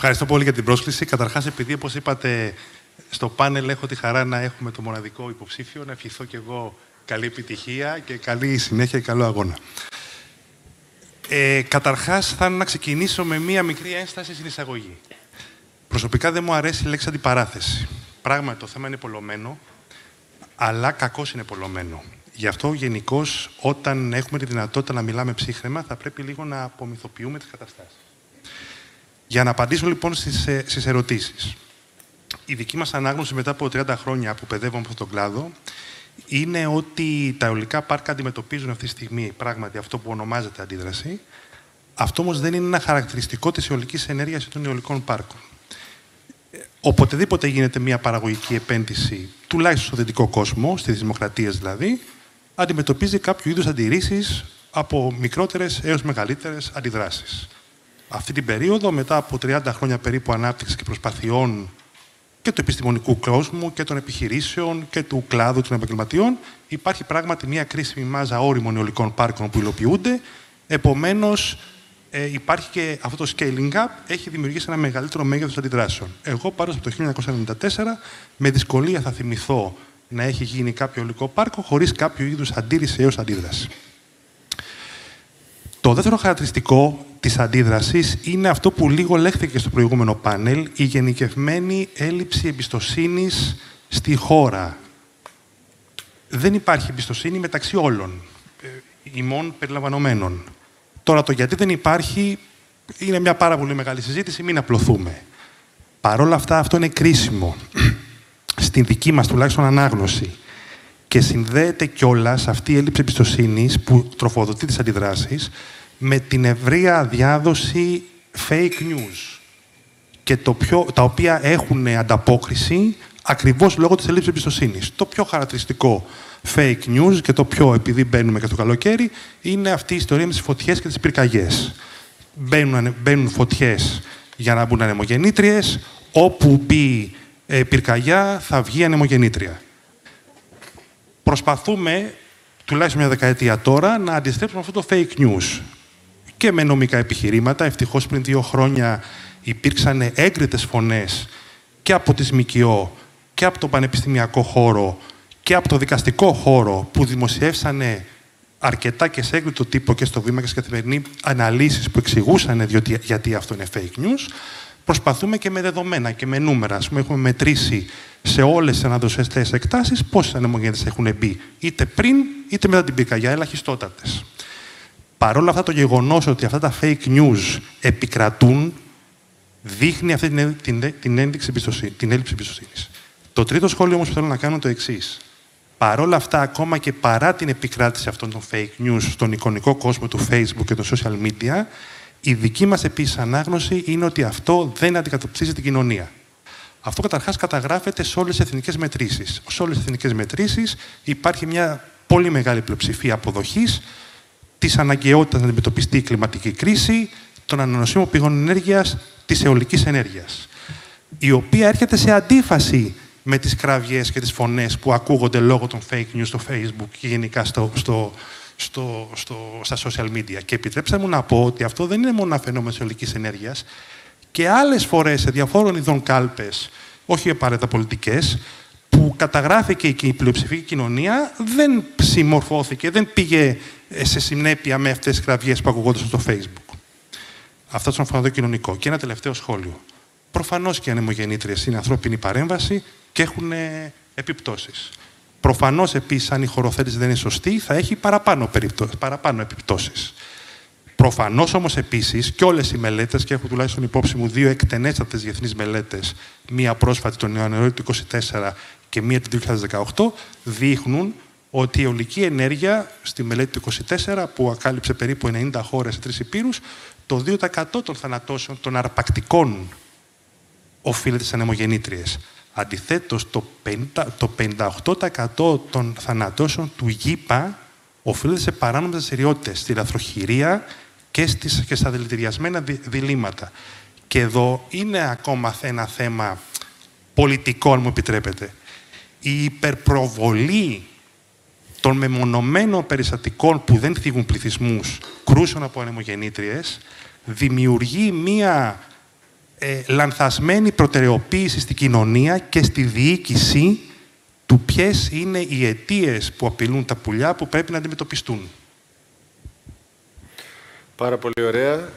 Ευχαριστώ πολύ για την πρόσκληση. Καταρχάς, επειδή, όπως είπατε, στο πάνελ έχω τη χαρά να έχουμε το μοναδικό υποψήφιο, να ευχηθώ κι εγώ καλή επιτυχία και καλή συνέχεια και καλό αγώνα. Καταρχάς, θα να ξεκινήσω με μία μικρή ένσταση στην εισαγωγή. Προσωπικά δεν μου αρέσει η λέξη αντιπαράθεση. Πράγματι, το θέμα είναι πολλωμένο, αλλά κακώς είναι πολλωμένο. Γι' αυτό, γενικώς, όταν έχουμε τη δυνατότητα να μιλάμε ψύχραιμα, θα πρέπει λίγο να απομυθοποιούμε τις καταστάσεις. Για να απαντήσω λοιπόν στις ερωτήσεις. Η δική μας ανάγνωση μετά από 30 χρόνια που παιδεύομαι αυτόν τον κλάδο είναι ότι τα αιωλικά πάρκα αντιμετωπίζουν αυτή τη στιγμή πράγματι αυτό που ονομάζεται αντίδραση. Αυτό όμως δεν είναι ένα χαρακτηριστικό της αιωλικής ενέργειας ή των αιωλικών πάρκων. Οποτεδήποτε γίνεται μια παραγωγική επένδυση, τουλάχιστον στο δυτικό κόσμο, στις δημοκρατίες δηλαδή, αντιμετωπίζει κάποιο είδους αντιρρήσεις από μικρότερες έως μεγαλύτερες αντιδράσεις. Αυτή την περίοδο, μετά από 30 χρόνια περίπου ανάπτυξης και προσπαθειών και του επιστημονικού κόσμου και των επιχειρήσεων και του κλάδου των επαγγελματιών, υπάρχει πράγματι μια κρίσιμη μάζα όριμων αιωλικών πάρκων που υλοποιούνται. Επομένως, υπάρχει και αυτό το scaling up, έχει δημιουργήσει ένα μεγαλύτερο μέγεθος αντιδράσεων. Εγώ, πάντως, από το 1994, με δυσκολία θα θυμηθώ να έχει γίνει κάποιο αιωλικό πάρκο χωρίς κάποιο είδους αντίρρηση έως αντίδραση. Το δεύτερο χαρακτηριστικό της αντίδρασης είναι αυτό που λίγο λέχθηκε στο προηγούμενο πάνελ, η γενικευμένη έλλειψη εμπιστοσύνης στη χώρα. Δεν υπάρχει εμπιστοσύνη μεταξύ όλων, ημών περιλαμβανομένων. Τώρα το γιατί δεν υπάρχει είναι μια πάρα πολύ μεγάλη συζήτηση, μην απλωθούμε. Παρ' όλα αυτά αυτό είναι κρίσιμο στην δική μας τουλάχιστον ανάγνωση και συνδέεται κιόλας αυτή η έλλειψη εμπιστοσύνης που τροφοδοτεί τις αντιδράσεις με την ευρεία διάδοση fake news και τα οποία έχουν ανταπόκριση ακριβώς λόγω της έλλειψης εμπιστοσύνης. Το πιο χαρακτηριστικό fake news και το πιο, επειδή μπαίνουμε και στο καλοκαίρι, είναι αυτή η ιστορία με τις φωτιές και τις πυρκαγιές. Μπαίνουν φωτιές για να μπουν ανεμογεννήτριες, όπου μπει πυρκαγιά θα βγει ανεμογεννήτρια. Προσπαθούμε, τουλάχιστον μια δεκαετία τώρα, να αντιστρέψουμε αυτό το fake news. Και με νομικά επιχειρήματα. Ευτυχώς πριν 2 χρόνια υπήρξαν έγκριτες φωνές και από τη ΜΚΟ και από τον πανεπιστημιακό χώρο και από το δικαστικό χώρο που δημοσιεύσανε αρκετά και σε έγκριτο τύπο και στο Βήμα και στις καθημερινή αναλύσεις που εξηγούσαν γιατί αυτό είναι fake news. Προσπαθούμε και με δεδομένα και με νούμερα. Ας πούμε, έχουμε μετρήσει σε όλες τις αναδοσιστές εκτάσεις πόσες ανεμογεννήτριες έχουν μπει, είτε πριν είτε μετά την πυρκαγιά, ελαχιστότατες. Παρ' όλα αυτά, το γεγονός ότι αυτά τα fake news επικρατούν δείχνει αυτή την έλλειψη εμπιστοσύνης. Το τρίτο σχόλιο όμως που θέλω να κάνω είναι το εξής. Παρ' όλα αυτά, ακόμα και παρά την επικράτηση αυτών των fake news στον εικονικό κόσμο του Facebook και των social media, η δική μας επίσης ανάγνωση είναι ότι αυτό δεν αντικατοπτρίζει την κοινωνία. Αυτό καταρχάς καταγράφεται σε όλες τις εθνικές μετρήσεις. Σε όλες τις εθνικές μετρήσεις υπάρχει μια πολύ μεγάλη πλειοψηφία αποδοχής της αναγκαιότητας να αντιμετωπιστεί η κλιματική κρίση, των ανανεωσίμων πηγών ενέργειας, της αιωλικής ενέργειας, η οποία έρχεται σε αντίφαση με τις κραυγές και τις φωνές που ακούγονται λόγω των fake news στο Facebook και γενικά στα social media. Και επιτρέψτε μου να πω ότι αυτό δεν είναι μόνο ένα φαινόμενο της αιωλικής ενέργειας και άλλες φορές σε διαφόρων ειδών κάλπες, όχι απαραίτητα πολιτικές, που καταγράφηκε και η πλειοψηφική κοινωνία, δεν συμμορφώθηκε, δεν πήγε σε συνέπεια με αυτές τις κραυγές που ακουγόντουσαν στο Facebook. Αυτό στον αφορά το κοινωνικό. Και ένα τελευταίο σχόλιο. Προφανώς και οι ανεμογεννήτριες είναι ανθρώπινη παρέμβαση και έχουν επιπτώσεις. Προφανώς επίσης, αν η χωροθέτηση δεν είναι σωστή, θα έχει παραπάνω επιπτώσεις. Προφανώς όμως επίσης και όλες οι μελέτες, και έχω τουλάχιστον υπόψη μου 2 εκτενέστατες διεθνείς μελέτες, μία πρόσφατη τον Ιανουάριο του 2024 και μία του 2018, δείχνουν ότι η αιωλική ενέργεια στη μελέτη του 2024, που ακάλυψε περίπου 90 χώρες σε 3 υπήρους, το 2% των θανατώσεων των αρπακτικών οφείλεται στις ανεμογεννήτριες. Αντιθέτως, το 58% των θανατώσεων του γήπα οφείλεται σε παράνομες δραστηριότητες, στη λαθροχειρία και στα δηλητηριασμένα διλήμματα. Και εδώ είναι ακόμα ένα θέμα πολιτικό, αν μου επιτρέπετε. Η υπερπροβολή των μεμονωμένων περιστατικών που δεν θίγουν πληθυσμούς κρούσεων από ανεμογεννήτριες δημιουργεί μία λανθασμένη προτεραιοποίηση στην κοινωνία και στη διοίκηση του ποιες είναι οι αιτίες που απειλούν τα πουλιά που πρέπει να αντιμετωπιστούν. Πάρα πολύ ωραία.